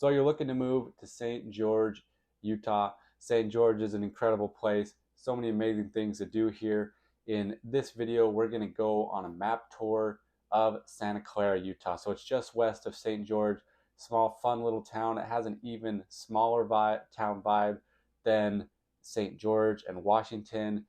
So you're looking to move to St. George, Utah. St. George is an incredible place. So many amazing things to do here. In this video, we're going to go on a map tour of Santa Clara, Utah. So it's just west of St. George, small, fun little town. It has an even smaller town vibe than St. George and Washington.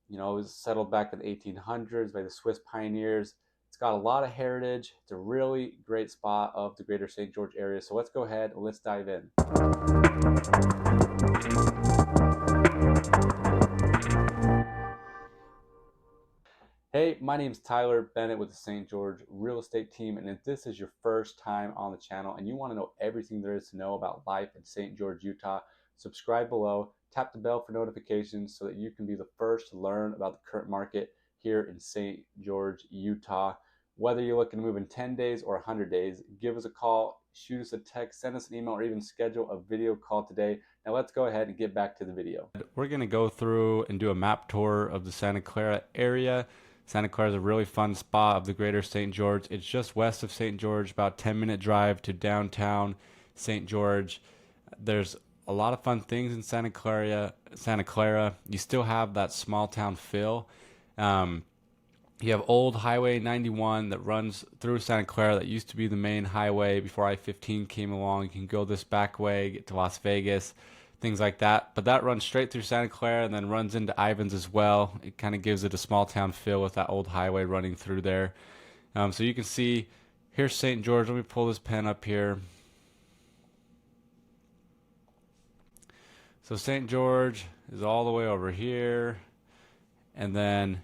You know, it was settled back in the 1800s by the Swiss pioneers. It's got a lot of heritage. It's a really great spot of the greater St. George area. So let's go ahead and let's dive in. Hey, my name is Tyler Bennett with the St. George Real Estate Team, and if this is your first time on the channel and you want to know everything there is to know about life in St. George, Utah, subscribe below, tap the bell for notifications so that you can be the first to learn about the current market here in St. George, Utah. Whether you're looking to move in 10 days or 100 days, give us a call, shoot us a text, send us an email, or even schedule a video call today. Now let's go ahead and get back to the video. We're going to go through and do a map tour of the Santa Clara area. Santa Clara is a really fun spot of the greater St. George. It's just west of St. George, about 10-minute drive to downtown St. George. There's a lot of fun things in Santa Clara. You still have that small town feel. You have old Highway 91 that runs through Santa Clara that used to be the main highway before I-15 came along. You can go this back way, get to Las Vegas, things like that. But that runs straight through Santa Clara and then runs into Ivins as well. It kind of gives it a small town feel with that old highway running through there. So you can see, here's St. George. Let me pull this pen up here. So St. George is all the way over here. And then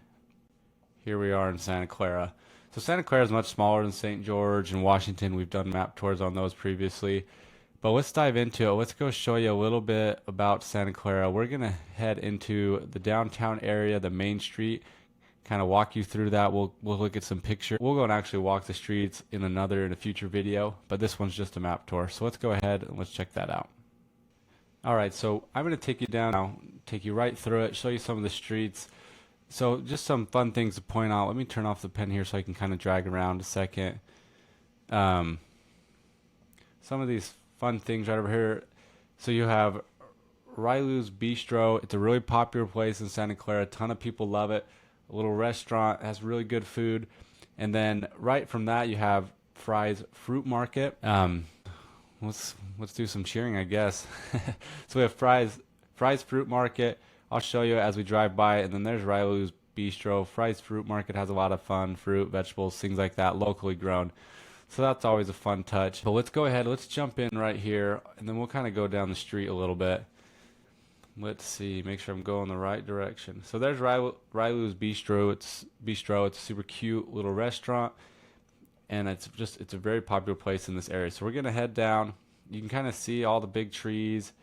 here we are in Santa Clara. So Santa Clara is much smaller than St. George and Washington. We've done map tours on those previously. But let's dive into it. Let's go show you a little bit about Santa Clara. We're going to head into the downtown area, the main street, kind of walk you through that. We'll look at some pictures. We'll go and actually walk the streets in a future video, but this one's just a map tour. So let's go ahead and let's check that out. All right, so I'm going to take you down now, take you right through it, show you some of the streets. So just some fun things to point out. Let me turn off the pen here so I can kind of drag around a second. Some of these fun things right over here. So you have Rylu's Bistro. It's a really popular place in Santa Clara. A ton of people love it. A little restaurant, has really good food. And then right from that you have Fry's Fruit Market. Let's do some cheering, I guess. So we have Fry's Fruit Market. I'll show you as we drive by, and then there's Rylu's Bistro. Fry's Fruit Market has a lot of fun fruit, vegetables, things like that, locally grown. So that's always a fun touch. But let's go ahead, let's jump in right here, and then we'll kind of go down the street a little bit. Let's see, make sure I'm going the right direction. So there's Rylu's Bistro. It's a super cute little restaurant, and it's a very popular place in this area. So we're gonna head down. You can kind of see all the big trees,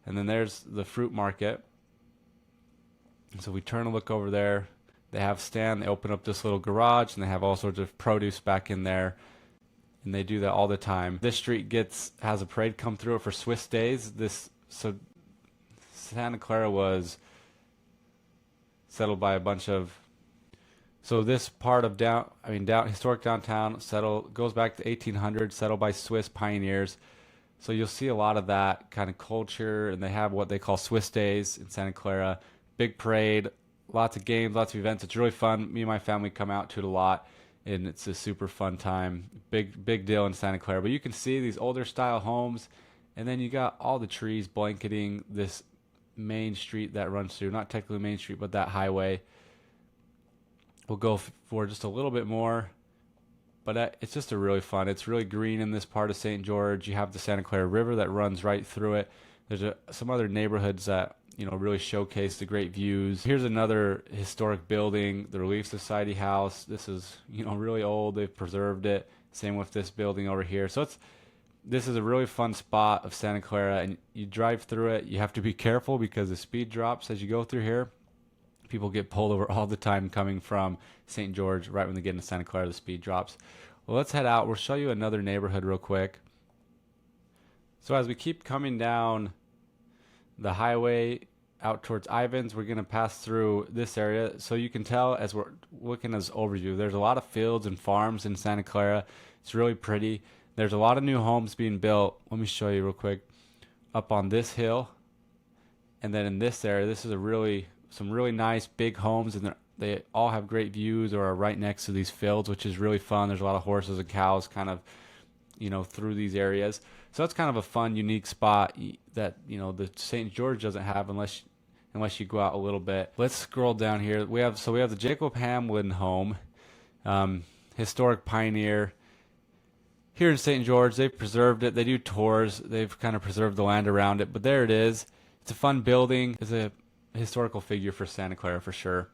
and then there's the fruit market. So we turn and look over there. They have stand. They open up this little garage, and they have all sorts of produce back in there, and they do that all the time. This street has a parade come through it for Swiss days. So Santa Clara was settled by a bunch of. So this part of historic downtown goes back to 1800s, settled by Swiss pioneers. So you'll see a lot of that kind of culture, and they have what they call Swiss days in Santa Clara. Big parade, lots of games, lots of events. It's really fun. Me and my family come out to it a lot, and it's a super fun time. Big deal in Santa Clara. But you can see these older style homes, and then you got all the trees blanketing this main street that runs through. Not technically Main Street, but that highway. We'll go for just a little bit more, but it's just it's really green in this part of St. George. You have the Santa Clara River that runs right through it. There's some other neighborhoods that really showcase the great views. Here's another historic building, the Relief Society House. This is really old. They've preserved it. Same with this building over here. So this is a really fun spot of Santa Clara, and you drive through it. You have to be careful because the speed drops as you go through here. People get pulled over all the time coming from St. George. Right when they get into Santa Clara, the speed drops. Well, let's head out. We'll show you another neighborhood real quick. So as we keep coming down the highway out towards Ivins, we're going to pass through this area. So you can tell as we're looking at this overview, there's a lot of fields and farms in Santa Clara. It's really pretty. There's a lot of new homes being built. Let me show you real quick. Up on this hill, and then in this area, this is some really nice big homes, and they all have great views or are right next to these fields, which is really fun. There's a lot of horses and cows kind of, through these areas. So that's kind of a fun, unique spot that, the St. George doesn't have unless you go out a little bit. Let's scroll down here. We have the Jacob Hamlin home, historic pioneer. Here in St. George, they've preserved it. They do tours. They've kind of preserved the land around it. But there it is. It's a fun building. It's a historical figure for Santa Clara for sure.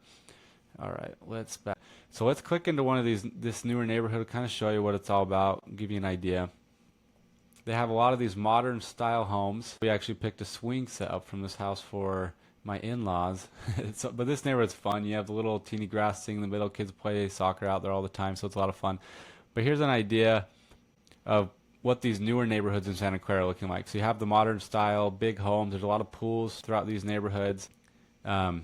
All right, let's click into one of this newer neighborhood to kind of show you what it's all about, give you an idea. They have a lot of these modern style homes. We actually picked a swing set up from this house for my in-laws. But this neighborhood's fun. You have the little teeny grass thing in the middle. Kids play soccer out there all the time, so it's a lot of fun. But here's an idea of what these newer neighborhoods in Santa Clara are looking like. So you have the modern style, big homes. There's a lot of pools throughout these neighborhoods. And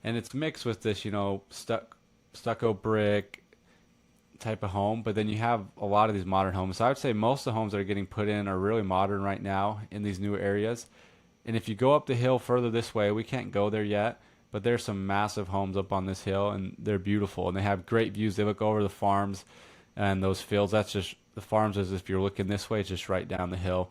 it's mixed with this, stucco brick type of home. But then you have a lot of these modern homes. So I would say most of the homes that are getting put in are really modern right now in these new areas. And if you go up the hill further this way, we can't go there yet, but there's some massive homes up on this hill, and they're beautiful. And they have great views. They look over the farms and those fields. That's just the farms. As if you're looking this way, it's just right down the hill.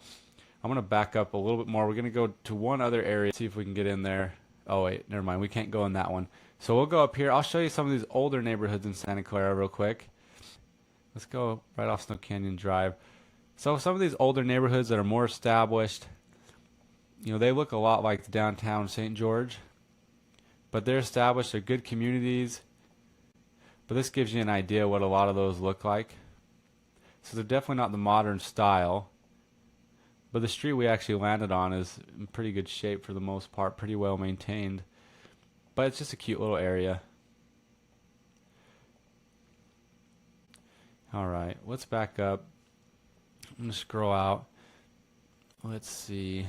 I'm going to back up a little bit more. We're going to go to one other area, see if we can get in there. Oh wait, never mind, we can't go in that one. So we'll go up here. I'll show you some of these older neighborhoods in Santa Clara real quick. Let's go right off Snow Canyon Drive. So some of these older neighborhoods that are more established, they look a lot like the downtown St. George, but they're established. They're good communities. But this gives you an idea what a lot of those look like. So they're definitely not the modern style. But the street we actually landed on is in pretty good shape for the most part, pretty well maintained. But it's just a cute little area. All right, let's back up. I'm going to scroll out. Let's see.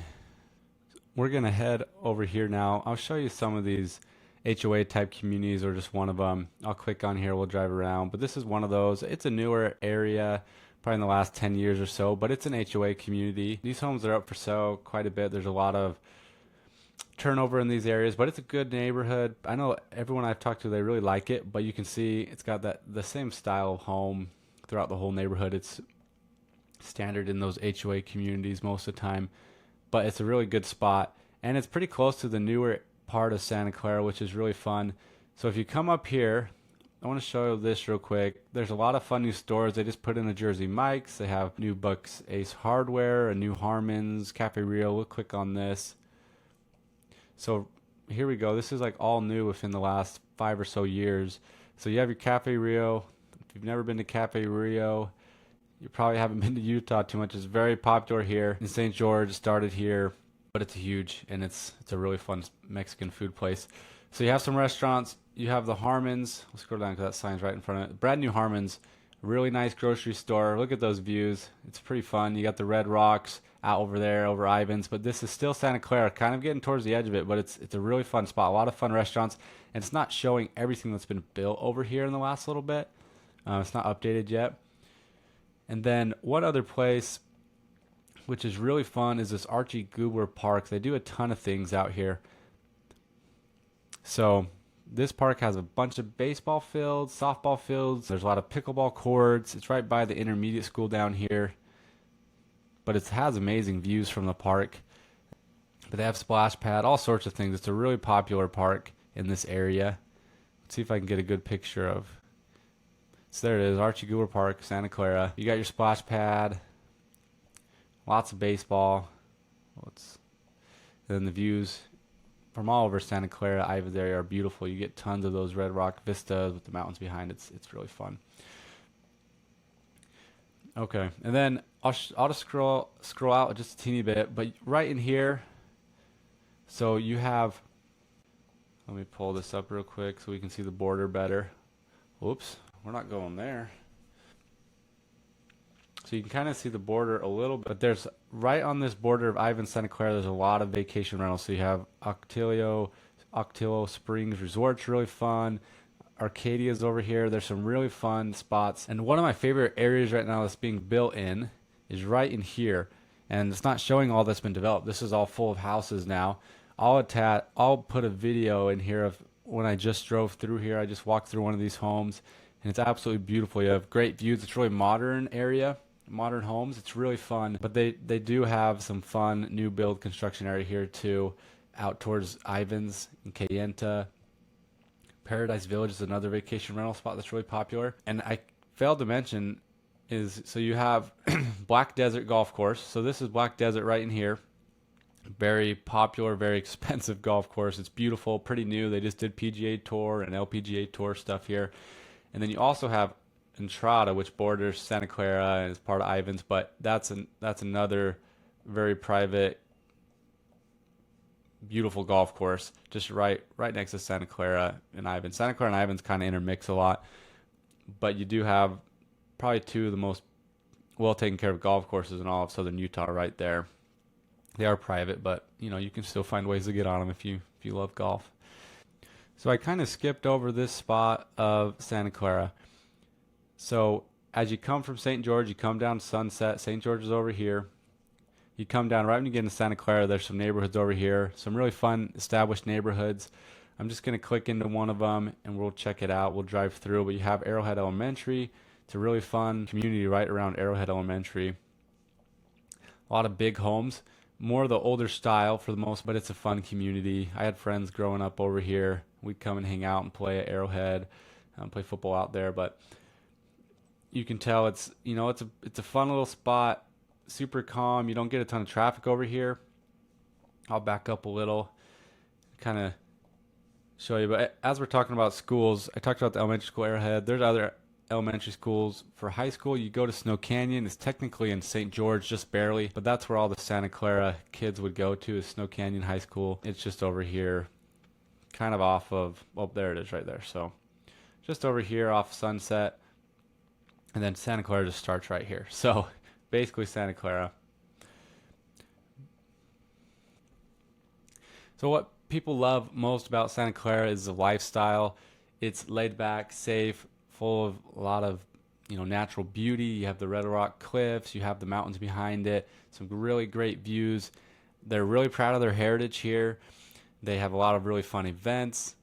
We're going to head over here now. I'll show you some of these HOA type communities, or just one of them. I'll click on here, we'll drive around. But this is one of those. It's a newer area, probably in the last 10 years or so, but it's an HOA community. These homes are up for sale quite a bit. There's a lot of turnover in these areas, but it's a good neighborhood. I know everyone I've talked to, they really like it, but you can see it's got the same style of home throughout the whole neighborhood. It's standard in those HOA communities most of the time, but it's a really good spot, and it's pretty close to the newer part of Santa Clara, which is really fun. So if you come up here, I want to show you this real quick. There's a lot of fun new stores. They just put in a Jersey Mike's. They have new Bucks Ace Hardware, a new Harmon's, Cafe Rio. We'll click on this. So here we go. This is like all new within the last 5 or so years. So you have your Cafe Rio. If you've never been to Cafe Rio, you probably haven't been to Utah too much. It's very popular here in St. George. Started here, but it's huge, and it's a really fun Mexican food place. So you have some restaurants. You have the Harmon's. Let's go down because that sign's right in front of it. Brand new Harmon's. Really nice grocery store. Look at those views. It's pretty fun. You got the Red Rocks out over there, over Ivan's. But this is still Santa Clara, kind of getting towards the edge of it. But it's a really fun spot. A lot of fun restaurants. And it's not showing everything that's been built over here in the last little bit. It's not updated yet. And then one other place, which is really fun, is this Archie Goobler Park. They do a ton of things out here. So this park has a bunch of baseball fields, softball fields. There's a lot of pickleball courts. It's right by the intermediate school down here. But it has amazing views from the park. But they have splash pad, all sorts of things. It's a really popular park in this area. Let's see if I can get a good picture of. So there it is, Archie Goobler Park, Santa Clara. You got your splash pad, lots of baseball. Then the views from all over Santa Clara, Ivan's area are beautiful. You get tons of those red rock vistas with the mountains behind. It's really fun. Okay, and then I'll just scroll out just a teeny bit, but right in here, so you have. Let me pull this up real quick so we can see the border better. Whoops, we're not going there. So you can kind of see the border a little bit, but there's right on this border of Ivan Santa Clara, there's a lot of vacation rentals. So you have Octillo Springs Resort's really fun. Arcadia's over here. There's some really fun spots. And one of my favorite areas right now that's being built in is right in here. And it's not showing all that's been developed. This is all full of houses now. I'll put a video in here of when I just drove through here. I just walked through one of these homes, and it's absolutely beautiful. You have great views. It's a really modern area, modern homes. It's really fun. But they do have some fun new build construction area here too, out towards Ivins and Cayenta. Paradise Village is another vacation rental spot that's really popular. And I failed to mention is, so you have Black Desert Golf Course. So this is Black Desert right in here. Very popular, very expensive golf course. It's beautiful, pretty new. They just did PGA Tour and LPGA Tour stuff here. And then you also have Entrada, which borders Santa Clara and is part of Ivins, but that's another very private, beautiful golf course, just right next to Santa Clara and Ivins. Santa Clara and Ivins kind of intermix a lot, but you do have probably two of the most well taken care of golf courses in all of southern Utah right there. They are private, but you can still find ways to get on them if you love golf. So I kind of skipped over this spot of Santa Clara. So as you come from St. George, you come down Sunset. St. George is over here. You come down right when you get into Santa Clara. There's some neighborhoods over here, some really fun established neighborhoods. I'm just going to click into one of them and we'll check it out. We'll drive through. But you have Arrowhead Elementary. It's a really fun community right around Arrowhead Elementary. A lot of big homes. More of the older style for the most, but it's a fun community. I had friends growing up over here. We'd come and hang out and play at Arrowhead, play football out there. But you can tell it's a fun little spot, super calm. You don't get a ton of traffic over here. I'll back up a little, kind of show you. But as we're talking about schools, I talked about the elementary school Arrowhead. There's other elementary schools. For high school, you go to Snow Canyon. It's technically in St. George, just barely, but that's where all the Santa Clara kids would go to, is Snow Canyon High School. It's just over here, kind of off of, well, there it is right there. So just over here off Sunset, and then Santa Clara just starts right here. So basically Santa Clara. So what people love most about Santa Clara is the lifestyle. It's laid back, safe, full of a lot of natural beauty. You have the Red Rock Cliffs, you have the mountains behind it, some really great views. They're really proud of their heritage here. They have a lot of really fun events,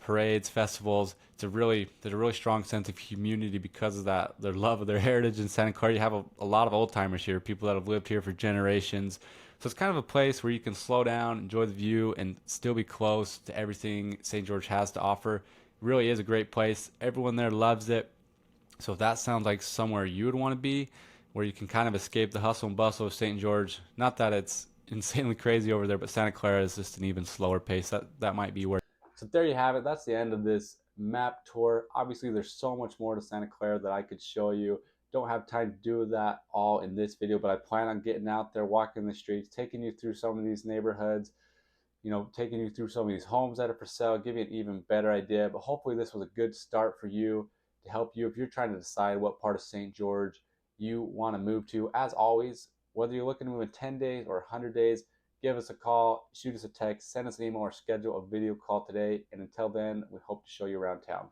parades, festivals. There's a really strong sense of community because of that, their love of their heritage. In Santa Clara, you have a lot of old timers here, people that have lived here for generations. So it's kind of a place where you can slow down, enjoy the view, and still be close to everything St. George has to offer. Really is a great place. Everyone there loves it. So if that sounds like somewhere you would want to be, where you can kind of escape the hustle and bustle of St. George, not that it's insanely crazy over there, but Santa Clara is just an even slower pace. That might be where. So there you have it. That's the end of this map tour. Obviously, there's so much more to Santa Clara that I could show you. Don't have time to do that all in this video, but I plan on getting out there, walking the streets, taking you through some of these neighborhoods, taking you through some of these homes that are for sale, give you an even better idea. But hopefully this was a good start for you, to help you if you're trying to decide what part of St. George you want to move to. As always, whether you're looking to move in 10 days or 100 days, give us a call, shoot us a text, send us an email, or schedule a video call today. And until then, we hope to show you around town.